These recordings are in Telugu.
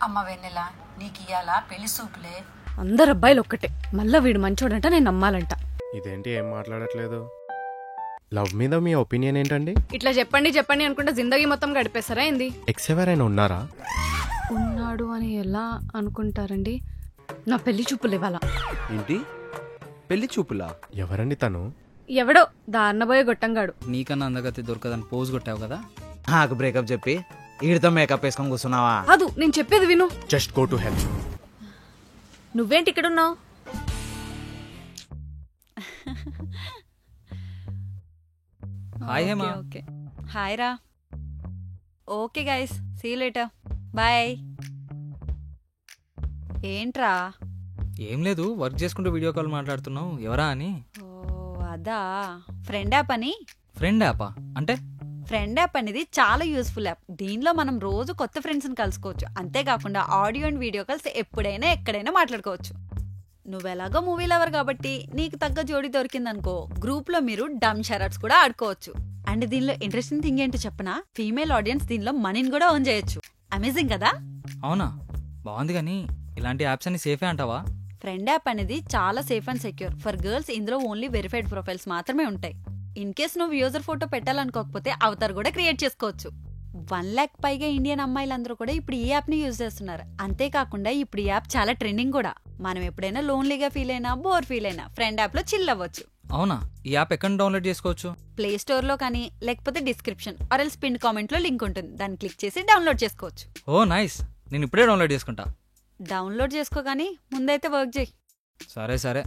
అమ్మ వెన్నెల, నీకు ఇయ్యాలా పెళ్లి సూపులే. అందరు అబ్బాయిలు ఒక్కటే, మళ్ళా వీడు మంచోడంట, నేను నమ్మాలంట. ఇదేంటి ఏం మాట్లాడట్లేదు? లవ్ మీద మీ ఒపీనియన్ ఏంటండి? ఇట్లా చెప్పండి చెప్పండి అనుకుంటే జిందగీ మొత్తం గడిపేస్తారా ఏంది? ఎక్స్ ఎవరైనా ఉన్నారా? ఉన్నాడు అని ఎలా అనుకుంటారండి? నా పెళ్లి చూపులు ఇవ్వాలా. ఏంటి పెళ్లి చూపులా? ఎవరండి తను? ఎవడో దారినబోయే గొట్టంగాడు. నీకన్నా అందగతి దొరకదని పోజ్ కొట్టావు కదా. నాకు బ్రేకప్ చెప్పి ఈడితో మేకప్ వేసుకొని కూర్చున్నావా? అదు నేను చెప్పేది విను. Just go to help. నువ్వేంటి ఇక్కడ ఉన్నావు? హాయ్ హేమా. ఓకే హాయ్ రా. Okay guys, see you later, bye. ఏంట్రా? ఏం లేదు, వర్క్ చేసుకుంటూ వీడియో కాల్ మాట్లాడుతున్నావు. ఎవరా అని. ఓ అదా, ఫ్రెండ్ యాప్ అని. ఫ్రెండ్ యాపా అంటే? ఫ్రెండ్ యాప్ అనేది చాలా యూస్ఫుల్ యాప్. దీనిలో మనం రోజు కొత్త ఫ్రెండ్స్ని కలుసుకోవచ్చు. అంతేకాకుండా ఆడియో అండ్ వీడియో కాల్స్ ఎప్పుడైనా ఎక్కడైనా మాట్లాడుకోవచ్చు. నువ్వెలాగో మూవీ లవర్ కాబట్టి నీకు తగ్గ జోడి దొరికిందనుకో, గ్రూప్ లో మీరు డమ్ షరాట్స్ కూడా ఆడుకోవచ్చు. అండ్ దీనిలో ఇంట్రెస్టింగ్ థింగ్ ఏంటో చెప్పనా, ఫీమేల్ ఆడియన్స్ దీనిలో మనీని కూడా ఓన్ చేయొచ్చు. అమేజింగ్ కదా? అవునా, బాగుంది. కానీ ఇలాంటి యాప్స్ అన్ని సేఫే అంటావా? ఫ్రెండ్ యాప్ అనేది చాలా safe and secure. For girls ఇందులో ఓన్లీ వెరిఫైడ్ ప్రొఫైల్స్ మాత్రమే ఉంటాయి. ఇన్ కేస్ నువ్వు యూజర్ ఫోటో పెట్టాలనుకోకపోతే అవతార్ కూడా క్రియేట్ చేసుకోవచ్చు. 1 lakh పైగా ఇండియన్ అమ్మాయిలందరూ కూడా ఇప్పుడు ఈ యాప్ ని యూజ్ చేస్తున్నారు. అంతేకాకుండా ఇప్పుడు ఈ యాప్ చాలా ట్రెండింగ్ కూడా. మనం ఎప్పుడైనా లోన్లీగా ఫీల్ అయినా, బోర్ ఫీల్ అయినా ఫ్రెండ్ యాప్ లో చిల్ అవ్వచ్చు. అవునా, ఈ యాప్ ఎక్కడ డౌన్లోడ్ చేసుకోవచ్చు? ప్లే స్టోర్ లో కానీ, లేకపోతే description or else pin comment లో లింక్ ఉంటుంది. దాన్ని క్లిక్ చేసి డౌన్లోడ్ చేసుకోవచ్చు. ఓ నైస్, నేను ఇప్పుడే డౌన్లోడ్ చేసుకుంటా. డౌన్లోడ్ చేసుకోగాని ముందైతే వర్క్ చేయి. సరే సరే.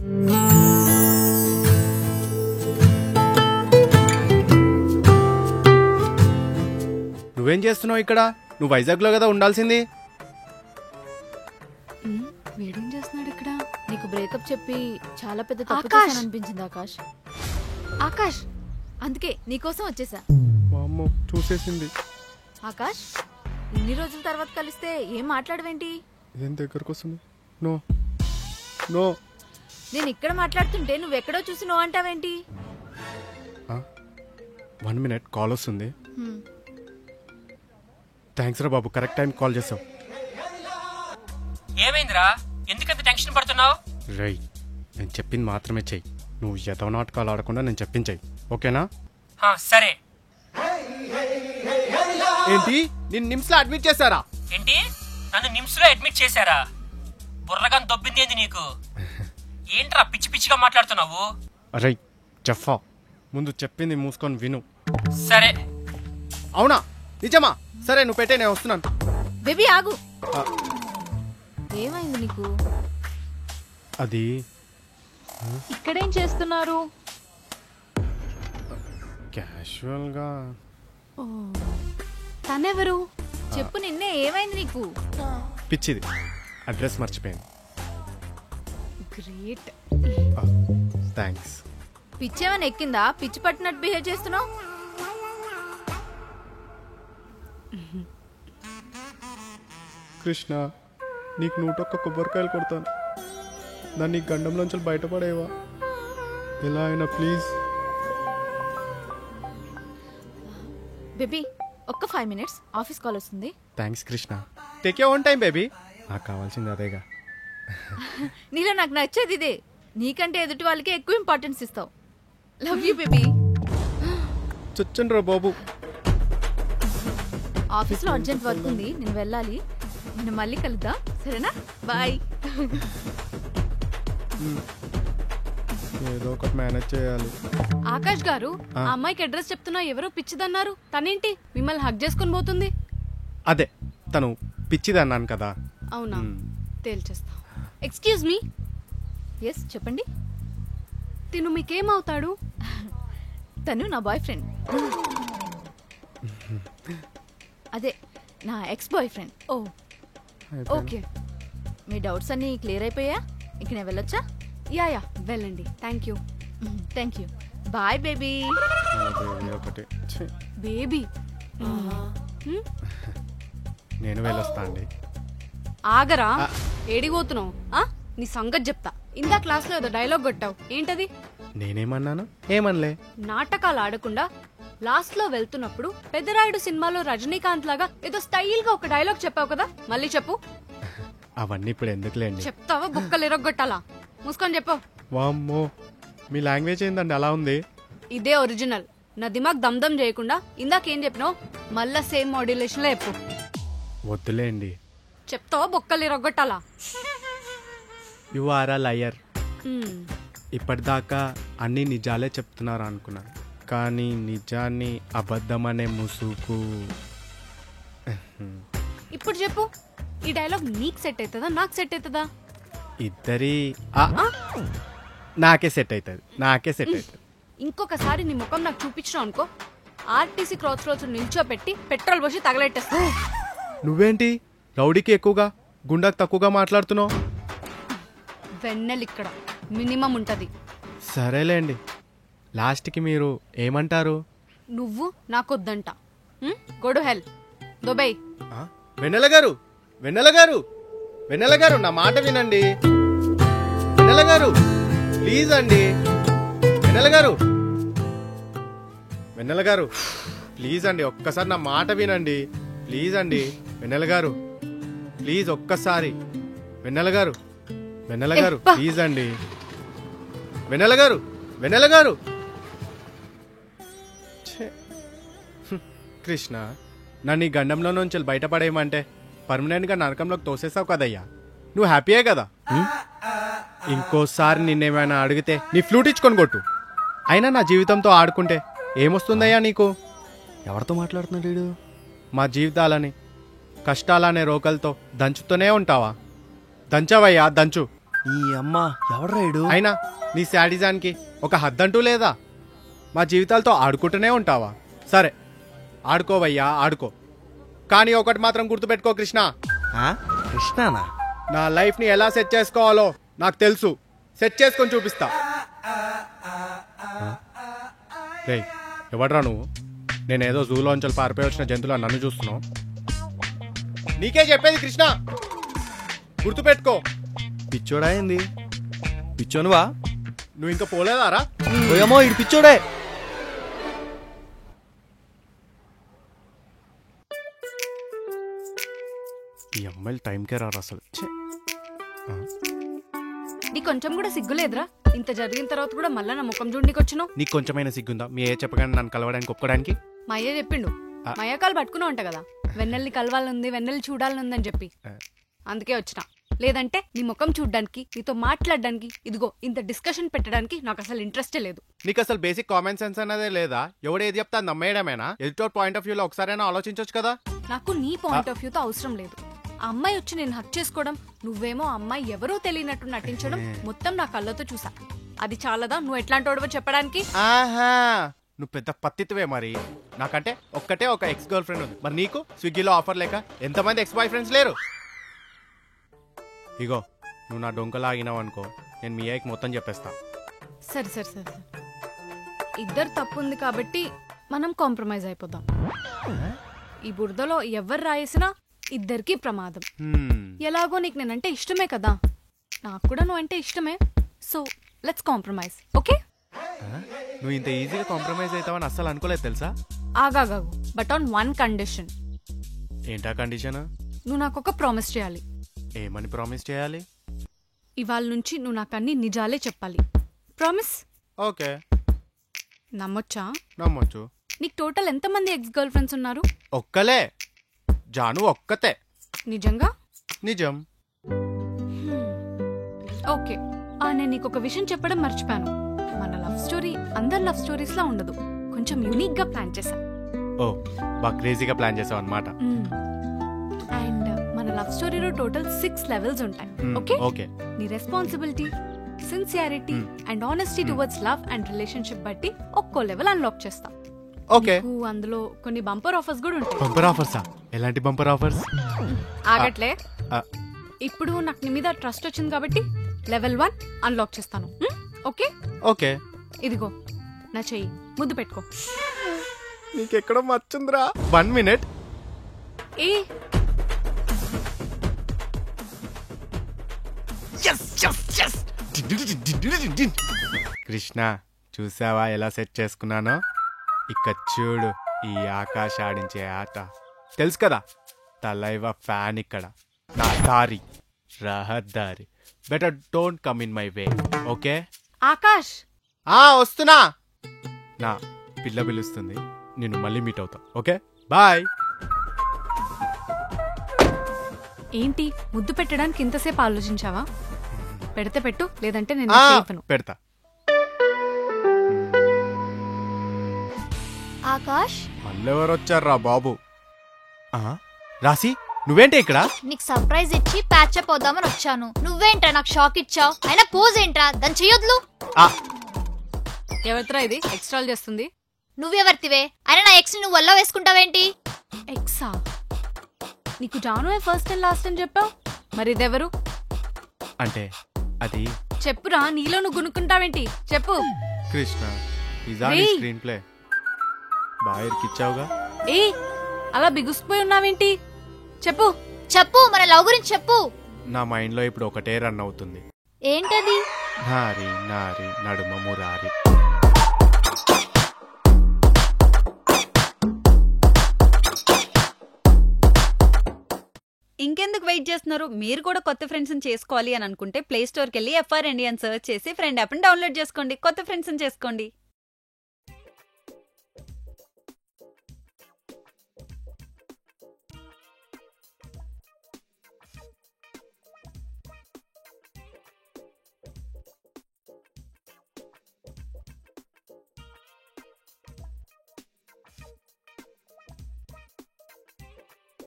నువ్వేం చేస్తున్నావు ఇక్కడ? నువ్వు వైజాగ్ లో కదా ఉండాల్సింది. వీడేం చేస్తున్నాడు ఇక్కడ? నీకు బ్రేకప్ చెప్పి చాలా పెద్ద తప్పు ఆకాష్! చేశాను అనిపించింది ఆకాష్. ఆకాష్, అందుకే నీకోసం వచ్చేసా. వామ్మో, చూసేసింది. ఆకాష్, ఇన్ని రోజుల తర్వాత కలిస్తే ఏం మాట్లాడవేంటి? ఏం దగ్గరకు వస్తుంది? No no. నేను ఇక్కడ మాట్లాడుతుంటే నువ్వెక్కడో చూసి నో అంటావేంటి? 1 minute, కాల్ వస్తుంది. హ్మ్. థ్యాంక్స్ రా బాబు, కరెక్ట్ టైం కాల్ చేసావు. ఏమైందిరా, ఎందుకంత టెన్షన్ పడుతున్నావు? రై, నేను చెప్పింది మాత్రమే చెయ్యి. నువ్వు ఎదో నాటకాలు ఆడకుండా నేను చెప్పించేయి, ఓకేనా? సరే. ఏంటి, నిన్ను నిమ్స్ లో అడ్మిట్ చేశారా? ఏంటి, నన్ను నిమ్స్ లో అడ్మిట్ చేశారా? బుర్రగా దొబ్బింది ఏంది నీకు? ఏంట్రా పిచ్చి పిచ్చిగా మాట్లాడుతున్నావు? అరే జఫా, ముందు చెప్పింది మూసుకొని విను. సరే. అవునా, నిజమా? సరే నువ్వు పెట్టే, నేను వస్తున్నాను. బేబీ ఆగు. ఏమైంది నీకు? అది ఇక్కడేం చేస్తున్నారు? క్యాషువల్ గా. తనెవరు చెప్పు, నిన్నే ఏమైంది నీకు? పిచ్చిది, అడ్రస్ మర్చిపోయింది. గ్రేట్. థ్యాంక్స్. పిచ్చేమని ఎక్కిందా? పిచ్చి పట్టినట్టు బిహేవ్ చేస్తున్నావు. కృష్ణ, నీకు 101 కొబ్బరికాయలు కొడతాను. నన్ను ఈ గండంలోంచి బయటపడేవా? ఎలా అయినా ప్లీజ్. బేబీ ఒక్క 5 minutes, ఆఫీస్ కాల్ వస్తుంది. Thanks Krishna. Take your own time baby. నాకు కావాల్సింది అదేగా. నీలో నాకు నచ్చేది ఇదే. నీకంటే ఎదుటి వాళ్ళకి ఎక్కువ ఇంపార్టెన్స్ ఇస్తావు. Love you baby. చచ్చండి రా బాబు. ఆఫీస్లో అర్జెంట్ వర్క్ ఉంది, నేను వెళ్ళాలి. నేను మళ్ళీ కలుద్దాం, సరేనా? బాయ్. ఏదో ఒకటి మేనేజ్ చేయాలి. ఆకాష్ గారు, ఆ అమ్మాయికి అడ్రస్ చెప్తున్నా ఎవరో పిచ్చిదన్నారు. తనేంటి మిమ్మల్ని హక్ చేసుకొని పోతుంది? అదే, తను పిచ్చిది అన్నాను కదా. అవునా, తేల్చేస్తా. Excuse me. ఎస్ చెప్పండి. తిను మీకేమవుతాడు? తను నా బాయ్ ఫ్రెండ్. అదే నా ex boyfriend. Oh okay. మీ డౌట్స్ అన్ని క్లియర్ అయిపోయా? ఇంక నేను వెళ్ళొచ్చా? యా వెళ్ళండి. Thank you. Thank you. Bye baby. ఒకటి బేబీ, నేను వెళ్ళొస్తా అండి. ఆగరా, ఏడిపోతున్నావు? నీ సంగతి చెప్తా. ఇందా క్లాస్ లో ఏదో డైలాగ్ కొట్టావు, ఏంటది? నేనేమన్నాను? ఏమనలే. నాటకాలు ఆడకుండా లాస్ట్ లో వెళ్తున్నప్పుడు పెద్దరాయుడు సినిమాలో రజనీకాంత్ లాగా ఏదో స్టైల్ గా ఒక డైలాగ్ చెప్పావు కదా, మళ్ళీ చెప్పు. అవన్నీ ఇప్పుడు ఎందుకులేండి. చెప్తావా బుక్కలు ఎరగొట్టాలా? మూసుకొని చెప్పు. వామ్మో, మీ లాంగ్వేజ్ ఏందండి అలా ఉంది? ఇదే ఒరిజినల్. నా దిమాగ్ దమ్దమ్ చేయకుండా ఇందాకేం చెప్పినావు మళ్ళా సేమ్ మాడ్యులేషన్ లో చెప్పు. వద్దులేండి. చెప్తావా బొక్కలు ఎరగొట్టాలా? You are a liar. ఇప్పటిదాకా అన్ని నిజాలే చెప్తున్నారు అనుకున్నాను, కానీ నిజాన్ని అబద్ధం అనే ముసుగు. ఇప్పుడు చెప్పు, ఈ డైలాగ్ నీకు సెట్ అవుతుందా నాకు సెట్ అవుతుందా? ఇద్దరి నాకే సెట్ అవుతుంది, నాకే సెట్ అవుతుంది. ఇంకొకసారి నీ ముఖం నాకు చూపించినావు అనుకో, ఆర్టీసీ క్రాస్ రోడ్స్ నిల్చోపెట్టి పెట్రోల్ పోసి తగలెట్టేస్తా. నువ్వేంటి రౌడీకి ఎక్కువగా గుండాకి తక్కువగా మాట్లాడుతున్నావు? వెన్నెల్ ఇక్కడ మినిమం ఉంటది. సరేలేండి, లాస్ట్కి మీరు ఏమంటారు? నువ్వు నాకొద్దంట. గోడు హెల్ దుబాయ్. వెన్నెల గారు, వెన్నెల గారు, వెన్నెల గారు, నా మాట వినండి. వెన్నెల గారు ప్లీజ్ అండి. వెన్నెల గారు, వెన్నెల గారు ప్లీజ్ అండి, ఒక్కసారి నా మాట వినండి. ప్లీజ్ అండి వెన్నెల గారు, ప్లీజ్ ఒక్కసారి. వెన్నెల గారు, వెన్నెల గారు ప్లీజ్ అండి. వెన్నెల గారు, వెన్నెల గారు. కృష్ణ, నన్ను ఈ గండంలో నుంచి బయటపడేయమంటే పర్మనెంట్ గా నరకంలోకి తోసేసావు కదయ్యా. నువ్వు హ్యాపీయే కదా? ఇంకోసారి నిన్నేమైనా అడిగితే నీ ఫ్లూట్ ఇచ్చుకొని కొట్టు. అయినా నా జీవితంతో ఆడుకుంటే ఏమొస్తుందయ్యా నీకు? ఎవరితో మాట్లాడుతున్నాడు వీడు? మా జీవితాలని కష్టాలనే రోకలతో దంచుతూనే ఉంటావా? దంచవయ్యా, దంచు. ఈ అమ్మ ఎవడ్రాయుడు? అయినా నీ శాడిజానికి ఒక హద్దంటూ లేదా? మా జీవితాలతో ఆడుకుంటూనే ఉంటావా? సరే ఆడుకోవయ్యా, ఆడుకో. కానీ ఒకటి మాత్రం గుర్తుపెట్టుకో కృష్ణ, కృష్ణనా? నా లైఫ్ ని ఎలా సెట్ చేసుకోవాలో నాకు తెలుసు. సెట్ చేసుకొని చూపిస్తా. రేయ్, ఎవడ్రా నువ్వు? నేనేదో జూలోంచి పారిపోయి వచ్చిన జంతువులా నన్ను చూస్తున్నావు? నీకే చెప్పేది కృష్ణ, గుర్తుపెట్టుకో. పిచ్చోడా ఏంది? పిచ్చోనువా? నువ్వు ఇంకా పోలేదారా? ఏమో ఇడు పిచ్చోడే. ఈ అమ్మాయిలు టైంకే రారు అసలు. నీ కొంచెం కూడా సిగ్గులేదురా? ఇంత జరిగిన తర్వాత కూడా మళ్ళా నా ముఖం చూడనికి వచ్చినావు. నీకు కొంచెమైనా సిగ్గుందా? మీ ఏ చెప్పగానే నన్ను కలవడానికి ఒప్పుకోవడానికి? మా అయ్య చెప్పిండు, మా అయ్య కాలు పట్టుకున్నావు అంట కదా, వెన్నెల్ని కలవాలనుంది, వెన్నెల్ని చూడాలనుందని చెప్పి. అందుకే వచ్చిన. లేదంటే నీ ముఖం చూడడానికి, నీతో మాట్లాడడానికి, ఇదిగో ఇంత డిస్కషన్ పెట్టడానికి నాకు అసలు ఇంట్రెస్టే లేదు. నీకు అసలు బేసిక్ కామన్ సెన్స్ అనేదే లేదా? ఎవడేది చెప్తా నమ్మేయడమేనా? ఎడిటోర్ పాయింట్ ఆఫ్ వ్యూలో ఒకసారైనా ఆలోచించవచ్చు కదా. నాకు నీ పాయింట్ ఆఫ్ వ్యూతో అవసరం లేదు. ఆ అమ్మాయి వచ్చి నేను హక్ చేసుకోవడం, నువ్వేమో ఆ అమ్మాయి ఎవరో తెలియనట్టు నటించడం మొత్తం నా కళ్ళతో చూసా. అది చాలదా నువ్వు ఎట్లాంటి వాడివో చెప్పడానికి? ఆహా, నువ్వు పెద్ద పత్తివే. మరి నాకంటే ఒక్కటే ఒక ఎక్స్ గర్ల్ ఫ్రెండ్ ఉంది. మరి నీకు స్విగ్గీలో ఆఫర్ లేక ఎంతమంది ఎక్స్ బాయ్ ఫ్రెండ్స్ లేరు? ఇగో నువ్వు నా డొంకలా ఆగినావు అనుకో, నేను మీ అయ్యకి మొత్తం చెప్పేస్తా. సరే సరే సరే సరే, ఇద్దరు తప్పు ఉంది కాబట్టి మనం కాంప్రమైజ్ అయిపోదాం. ఈ బురదలో ఎవరు రాయేసినా ఇద్దరికి ప్రమాదం. ఎలాగో నీకు నేనంటే ఇష్టమే కదా, నాకు కూడా నువ్వు అంటే ఇష్టమే. So let's compromise, okay? నువ్వు ఇంత ఈజీగా కాంప్రమైజ్ అవుతావని అస్సలు అనుకోలేదు తెలుసా. ఆగాగాగు, బట్ ఆన్ వన్ కండిషన్. ఏంటా కండిషన్? నువ్వు నాకు ఒక ప్రామిస్ చేయాలి. ఏమని ప్రామిస్ చేయాలి? ఇవాళ నుంచి నువ్వు నాకు అన్ని నిజాలే చెప్పాలి. ప్రామిస్? ఓకే. నమ్మొచ్చా? నమ్మొచ్చు. నీకు టోటల్ ఎంతమంది ఎక్స్ గర్ల్ ఫ్రెండ్స్ ఉన్నారు? ఒక్కలే, జాను ఒక్కతే. నిజంగా? నిజం. ఓకే, నేను నీకు ఒక విషయం చెప్పడం మర్చిపోయాను. మన లవ్ స్టోరీ అందరి లవ్ స్టోరీస్ లా ఉండదు, కొంచెం యూనిక్ గా ప్లాన్ చేశా. ఓ, బాగా క్రేజీగా ప్లాన్ చేసావు అనమాట. అండ్ మన లవ్ స్టోరీలో టోటల్ 6 లెవెల్స్ ఉంటాయి. ఓకే? ఓకే. నీ responsibility, sincerity and honesty towards love and relationship బట్టి ఒక్కో లెవెల్ అన్లాక్ చేస్తా. ఓకే. అందులో కొన్ని బంపర్ ఆఫర్స్ కూడా ఉంటాయి. బంపర్ ఆఫర్సా? ఎలాంటి బంపర్ ఆఫర్స్? ఆగట్లే. ఇప్పుడు నాకు నీ మీద ట్రస్ట్ వచ్చింది కాబట్టి లెవెల్ 1 అన్లాక్ చేస్తాను. ఓకే? ఓకే. ఇదిగో నా చెయ్యి, ముద్దు పెట్టుకో. నీకెక్కడ మచ్చుందిరా? 1 minute. ఏ కృష్ణ, చూసావా ఎలా సెట్ చేసుకున్నానో? ఇక చూడు ఈ ఆకాశ ఆడించే ఆట తెలుసు కదా తలైవ ఫ్యాన్ ఇక్కడ నా దారి రహదారి better don't come in my way okay Akash వస్తున్నా నా పిల్ల పిలుస్తుంది నేను మళ్ళీ మీట్ అవుతా ఓకే బాయ్ ఏంటి ముద్దు పెట్టడానికి ఇంతసేపు ఆలోచించావా? పెడితే పెట్టు, లేదంటే నేను చెప్పను. పెడతా. ఆకాష్ మళ్ళెవరు వచ్చారా బాబు? రాసి నువ్వేంటి ఇక్కడ? నీకు సర్ప్రైజ్ ఇచ్చి ప్యాచప్ అవుదామని వచ్చాను. నువ్వేంట్రా నాకు షాక్ ఇచ్చావు? అయినా పోజ్ ఏంట్రా? దాని చెయ్యొద్దు. ఎవరితో ఇది ఎక్స్ట్రాల్ చేస్తుంది? నువ్వెవర్తివే? అయినా నా ఎక్స్ నువ్వు వల్ల వేసుకుంటావేంటి? ఎక్సా? నీకు జాను ఫస్ట్ అండ్ లాస్ట్ అని చెప్పావు, మరి ఇదెవరు? అంటే అది చెప్పురా, నీలో నువ్వు గునుకుంటావేంటి? చెప్పు. కృష్ణ ఇదా స్క్రీన్ ప్లే బాయర్కిచ్చావుగా. ఏ అలా బిగుసిపోయి ఉన్నావేంటి? చెప్పు చెప్పు, మన లవ్ గురించి చెప్పు. నా మైండ్ లో ఇప్పుడు ఒకటే రన్ అవుతుంది. ఏంటది? నారి నారి నడుమ మురారి. ఇంకెందుకు వెయిట్ చేస్తున్నారు? మీరు కూడా కొత్త ఫ్రెండ్స్ చేసుకోవాలి అని అనుకుంటే ప్లే స్టోర్కి వెళ్ళి FR India అని సెర్చ్ చేసి ఫ్రెండ్ యాప్ని డౌన్లోడ్ చేసుకోండి. కొత్త ఫ్రెండ్స్ చేసుకోండి.